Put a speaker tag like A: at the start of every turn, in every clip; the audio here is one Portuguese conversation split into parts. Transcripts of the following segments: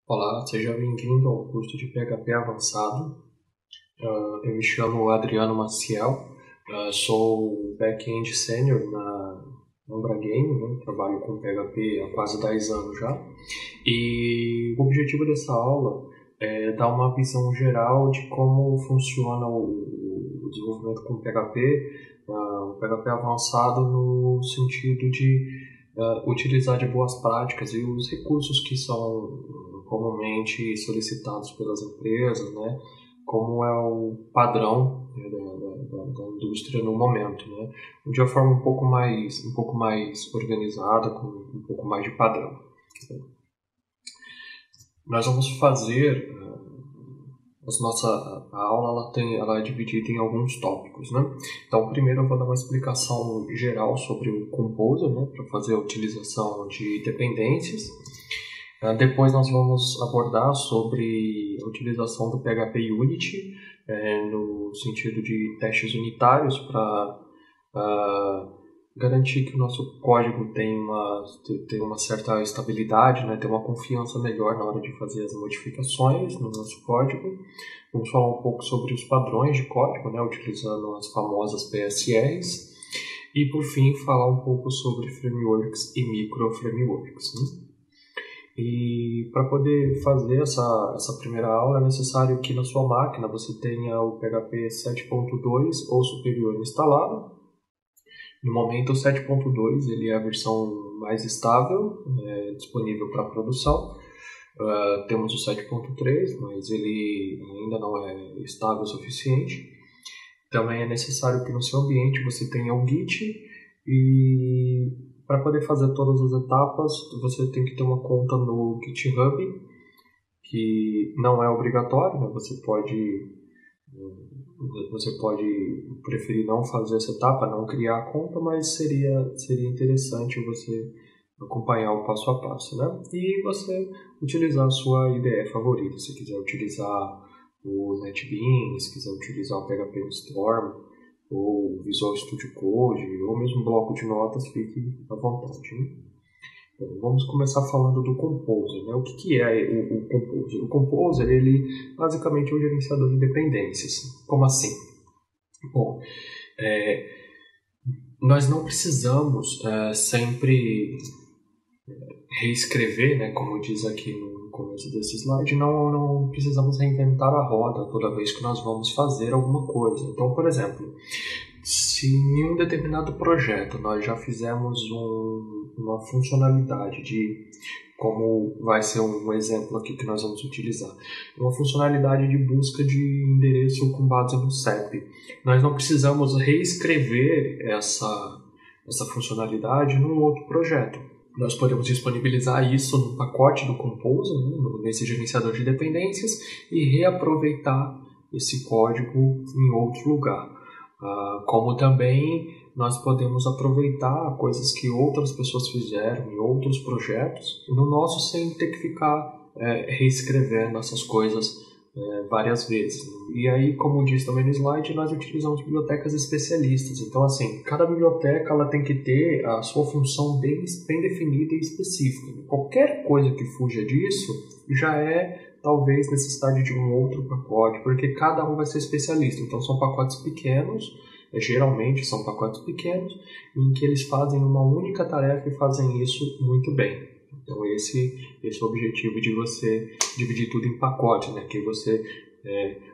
A: Olá, seja bem-vindo ao curso de PHP avançado. Eu me chamo Adriano Maciel, sou back-end sênior na Umbra Game, né? Trabalho com PHP há quase 10 anos já. E o objetivo dessa aula é dar uma visão geral de como funciona o desenvolvimento com PHP, o PHP avançado no sentido de utilizar de boas práticas e os recursos que são comumente solicitados pelas empresas, né? Como é o padrão, né, da indústria no momento, né? De uma forma um pouco mais organizada, com um pouco mais de padrão. Nós vamos fazer a aula ela é dividida em alguns tópicos, né? Então, primeiro eu vou dar uma explicação geral sobre o Composer, né, para fazer a utilização de dependências. Depois nós vamos abordar sobre a utilização do PHP Unity, no sentido de testes unitários para garantir que o nosso código tem uma certa estabilidade, né, tem uma confiança melhor na hora de fazer as modificações no nosso código. Vamos falar um pouco sobre os padrões de código, né, utilizando as famosas PSRs. E, por fim, falar um pouco sobre frameworks e micro-frameworks, né? E para poder fazer essa primeira aula é necessário que na sua máquina você tenha o PHP 7.2 ou superior instalado. No momento, o 7.2 ele é a versão mais estável, disponível para produção. Temos o 7.3, mas ele ainda não é estável o suficiente. Também é necessário que no seu ambiente você tenha o Git, e para poder fazer todas as etapas você tem que ter uma conta no GitHub, que não é obrigatório, né? Você pode preferir não fazer essa etapa, não criar a conta, mas seria interessante você acompanhar o passo a passo, né? E você utilizar a sua IDE favorita, se quiser utilizar o NetBeans, se quiser utilizar o PHP Storm, ou Visual Studio Code, ou mesmo bloco de notas, fique à vontade, né? Bom, vamos começar falando do Composer, né? O que é o Composer? O Composer, ele basicamente é um gerenciador de dependências. Como assim? Bom, nós não precisamos sempre reescrever, né? Como diz aqui no começo desse slide, não precisamos reinventar a roda toda vez que nós vamos fazer alguma coisa. Então, por exemplo, se em um determinado projeto nós já fizemos uma funcionalidade de, como vai ser um exemplo aqui que nós vamos utilizar, uma funcionalidade de busca de endereço com base no CEP, nós não precisamos reescrever essa funcionalidade num outro projeto. Nós podemos disponibilizar isso no pacote do Composer, né, nesse gerenciador de dependências, e reaproveitar esse código em outro lugar. Como também nós podemos aproveitar coisas que outras pessoas fizeram em outros projetos, no nosso, sem ter que ficar reescrevendo essas coisas várias vezes. E aí, como diz também no slide, nós utilizamos bibliotecas especialistas. Então, assim, cada biblioteca ela tem que ter a sua função bem definida e específica. Qualquer coisa que fuja disso já talvez necessidade de um outro pacote, porque cada um vai ser especialista. Então, são pacotes pequenos, geralmente são pacotes pequenos, em que eles fazem uma única tarefa e fazem isso muito bem. Então, esse é o objetivo de você dividir tudo em pacote, né? Que você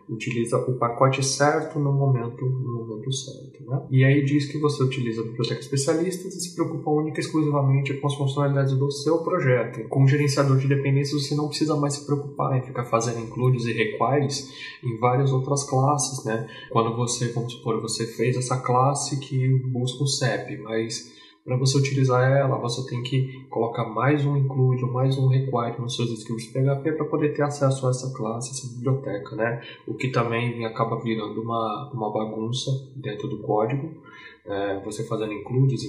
A: utiliza o pacote certo no momento certo, né? E aí diz que você utiliza bibliotecas especialistas e se preocupa única e exclusivamente com as funcionalidades do seu projeto. Com o gerenciador de dependências você não precisa mais se preocupar em ficar fazendo includes e requires em várias outras classes, né? Quando você, vamos supor, você fez essa classe que busca o CEP, mas para você utilizar ela, você tem que colocar mais um include, mais um require nos seus scripts PHP para poder ter acesso a essa classe, essa biblioteca, né? O que também acaba virando uma bagunça dentro do código. Você fazendo includes,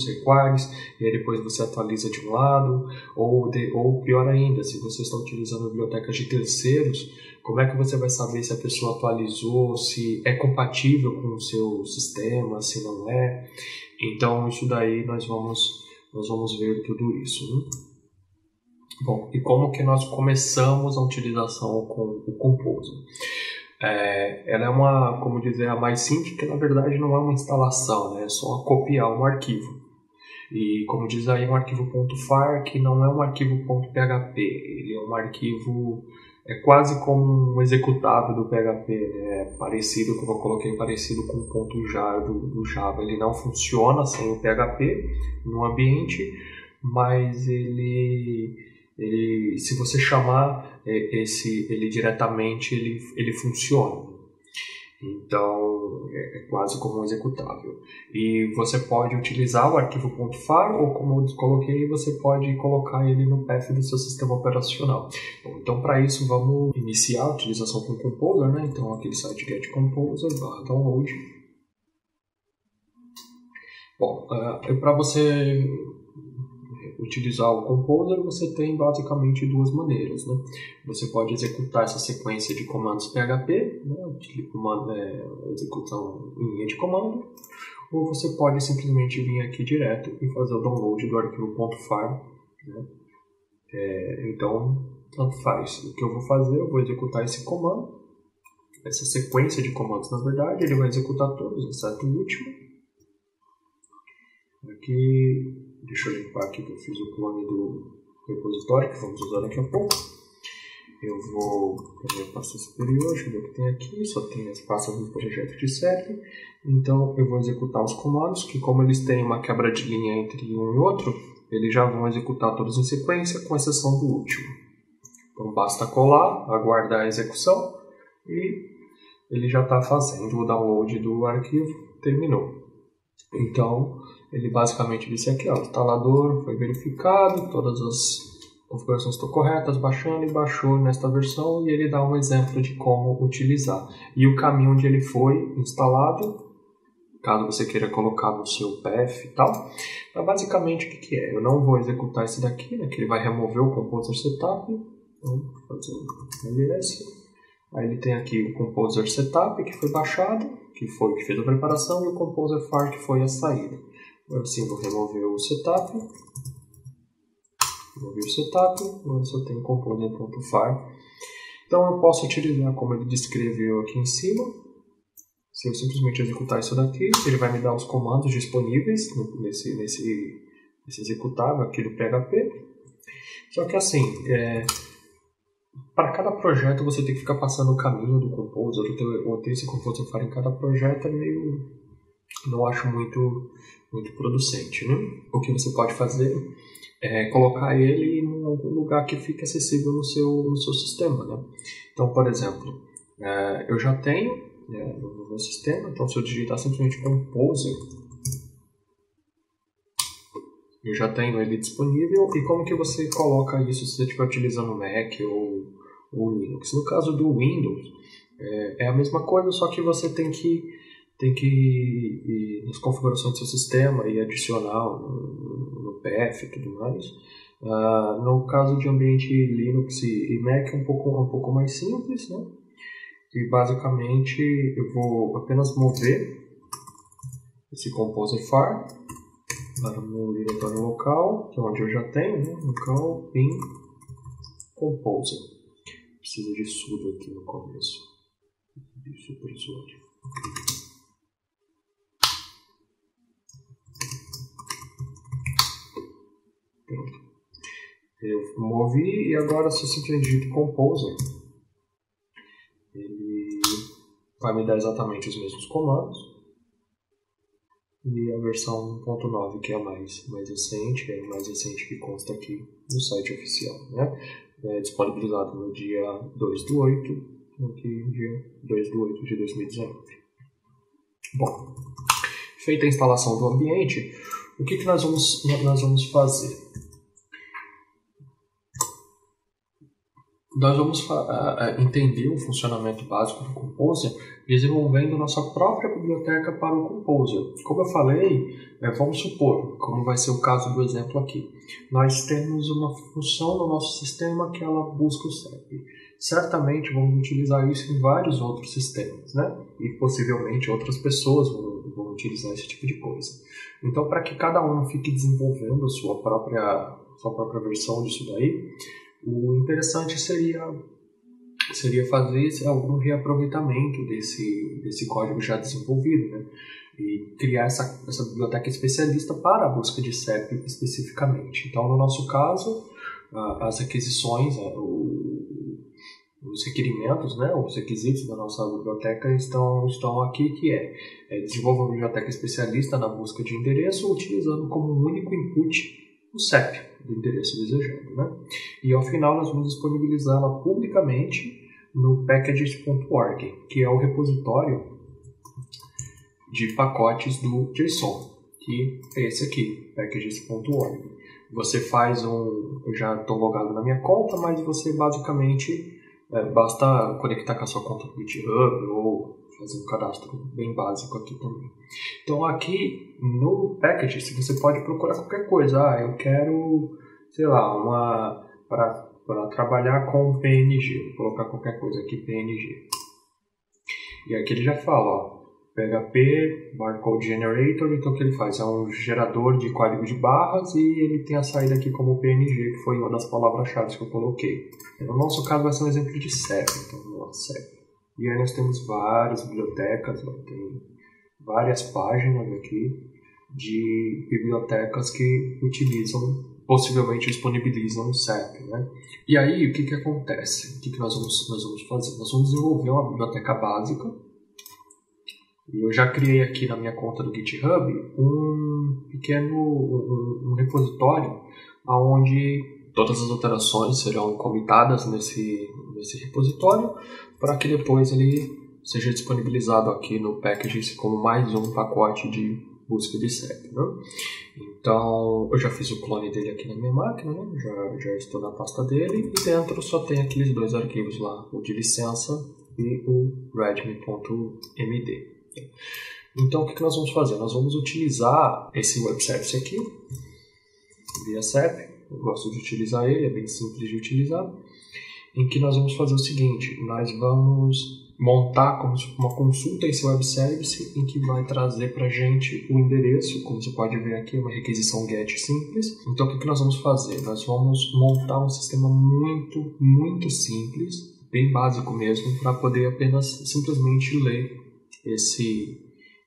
A: requires, e aí depois você atualiza de um lado, ou pior ainda, se você está utilizando bibliotecas de terceiros, como é que você vai saber se a pessoa atualizou, se é compatível com o seu sistema, se não é? Então, isso daí nós vamos ver tudo isso, né? Bom, e como que nós começamos a utilização com o Composer? Ela é uma, como dizer, a mais simples, que na verdade não é uma instalação, né? É só copiar um arquivo. E como diz aí, um arquivo .far, que não é um arquivo .php, ele é um arquivo, é quase como um executável do PHP, né? Parecido, como eu coloquei, parecido com o .jar do Java. Ele não funciona sem o PHP no ambiente, mas ele se você chamar ele diretamente, ele funciona. Então, é quase como um executável. E você pode utilizar o arquivo .far, ou como eu coloquei, você pode colocar ele no path do seu sistema operacional. Bom, então, para isso, vamos iniciar a utilização com o Composer, né? Então, aquele site getComposer, /download. Bom, para você utilizar o Composer, você tem basicamente duas maneiras, né? Você pode executar essa sequência de comandos PHP, né? Execução em linha de comando, ou você pode simplesmente vir aqui direto e fazer o download do arquivo .far, né? Então, tanto faz. O que eu vou fazer, eu vou executar esse comando, essa sequência de comandos, na verdade, ele vai executar todos, exceto o último. Aqui, deixa eu limpar aqui que eu fiz o clone do repositório, que vamos usar daqui a pouco. Eu vou para a minha pasta superior, deixa eu ver o que tem aqui, só tem as pastas do projeto de série. Então eu vou executar os comandos, que como eles têm uma quebra de linha entre um e outro, eles já vão executar todos em sequência, com exceção do último. Então basta colar, aguardar a execução e ele já está fazendo o download do arquivo, terminou. Então, ele basicamente disse aqui, ó, o instalador foi verificado, todas as configurações estão corretas, baixando e baixou nesta versão, e ele dá um exemplo de como utilizar. E o caminho onde ele foi instalado, caso você queira colocar no seu path e tal. Então, basicamente, o que é? Eu não vou executar esse daqui, né, que ele vai remover o Composer Setup. Então, vou fazer um esse. Aí ele tem aqui o Composer Setup, que foi baixado, que fez a preparação, e o Composer Far, que foi a saída. Agora sim, vou remover o setup. Agora só tem Composer.far. Então eu posso utilizar como ele descreveu aqui em cima. Se eu simplesmente executar isso daqui, ele vai me dar os comandos disponíveis nesse executável aqui do PHP. Só que assim, para cada projeto você tem que ficar passando o caminho do Composer, ou ter esse Composer Far em cada projeto é meio, não acho muito producente, né? O que você pode fazer é colocar ele em algum lugar que fique acessível no seu sistema, né? Então, por exemplo, eu já tenho no meu sistema, então se eu digitar simplesmente Composer, eu já tenho ele disponível. E como que você coloca isso se você estiver utilizando Mac ou Linux? No caso do Windows, é a mesma coisa, só que você tem que ir nas configurações do seu sistema e adicionar no path e tudo mais. No caso de ambiente Linux e Mac é um pouco mais simples, né? E basicamente eu vou apenas mover esse Composer Far para o meu diretório local, que é onde eu já tenho, né? Local bin Composer. Precisa de sudo aqui no começo. De superusuário. Pronto. Eu movi e agora se eu simplesmente digito Composer, ele vai me dar exatamente os mesmos comandos. E a versão 1.9, que é a mais recente, é a mais recente que consta aqui no site oficial, né? Disponibilizado no dia 2/8, aqui dia 2/8 de 2019. Bom, feita a instalação do ambiente, o que nós vamos fazer? Nós vamos entender o funcionamento básico do Composer desenvolvendo nossa própria biblioteca para o Composer. Como eu falei, vamos supor, como vai ser o caso do exemplo aqui, nós temos uma função no nosso sistema que ela busca o CEP. Certamente vamos utilizar isso em vários outros sistemas, né? E possivelmente outras pessoas vão utilizar esse tipo de coisa. Então, para que cada um fique desenvolvendo a sua própria sua própria versão disso daí, o interessante seria fazer algum reaproveitamento desse código já desenvolvido, né? E criar essa biblioteca especialista para a busca de CEP especificamente. Então, no nosso caso, as requisições, os requerimentos, né, os requisitos da nossa biblioteca estão aqui, que desenvolva uma biblioteca especialista na busca de endereço, utilizando como único input o CEP do endereço desejado, né? E ao final nós vamos disponibilizá-la publicamente no packages.org, que é o repositório de pacotes do JSON, que é esse aqui, packages.org. Você faz eu já estou logado na minha conta, mas você basicamente basta conectar com a sua conta do GitHub ou fazer um cadastro bem básico aqui também. Então aqui no Packages você pode procurar qualquer coisa. Eu quero, sei lá, para trabalhar com PNG. Vou colocar qualquer coisa aqui, PNG. E aqui ele já fala, PHP, Barcode Generator, então o que ele faz? É um gerador de código de barras e ele tem a saída aqui como PNG, que foi uma das palavras-chave que eu coloquei. No nosso caso vai ser um exemplo de CEP, então vamos lá, CEP. E aí nós temos várias bibliotecas, tem várias páginas aqui de bibliotecas que possivelmente disponibilizam o CEP, né? E aí o que acontece? O que nós vamos fazer? Nós vamos desenvolver uma biblioteca básica. E eu já criei aqui na minha conta do GitHub um pequeno repositório onde todas as alterações serão comitadas nesse repositório para que depois ele seja disponibilizado aqui no Packages como mais um pacote de busca de CEP, né? Então eu já fiz o clone dele aqui na minha máquina, né? já estou na pasta dele e dentro só tem aqueles dois arquivos lá, o de licença e o readme.md. Então o que nós vamos fazer? Nós vamos utilizar esse web service aqui via CEP. Eu gosto de utilizar ele, é bem simples de utilizar, em que nós vamos fazer o seguinte: nós vamos montar como uma consulta esse web service em que vai trazer para a gente o endereço. Como você pode ver aqui, é uma requisição GET simples. Então o que nós vamos fazer? Nós vamos montar um sistema muito, muito simples, bem básico mesmo, para poder apenas simplesmente ler esse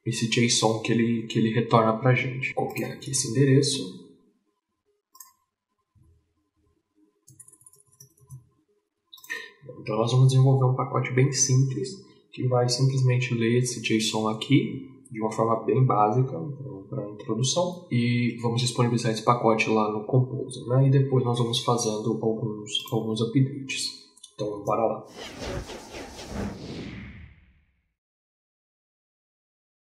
A: JSON que ele retorna para a gente. Vou copiar aqui esse endereço. Então nós vamos desenvolver um pacote bem simples que vai simplesmente ler esse JSON aqui de uma forma bem básica para a introdução e vamos disponibilizar esse pacote lá no Composer, né? E depois nós vamos fazendo alguns updates. Então bora lá.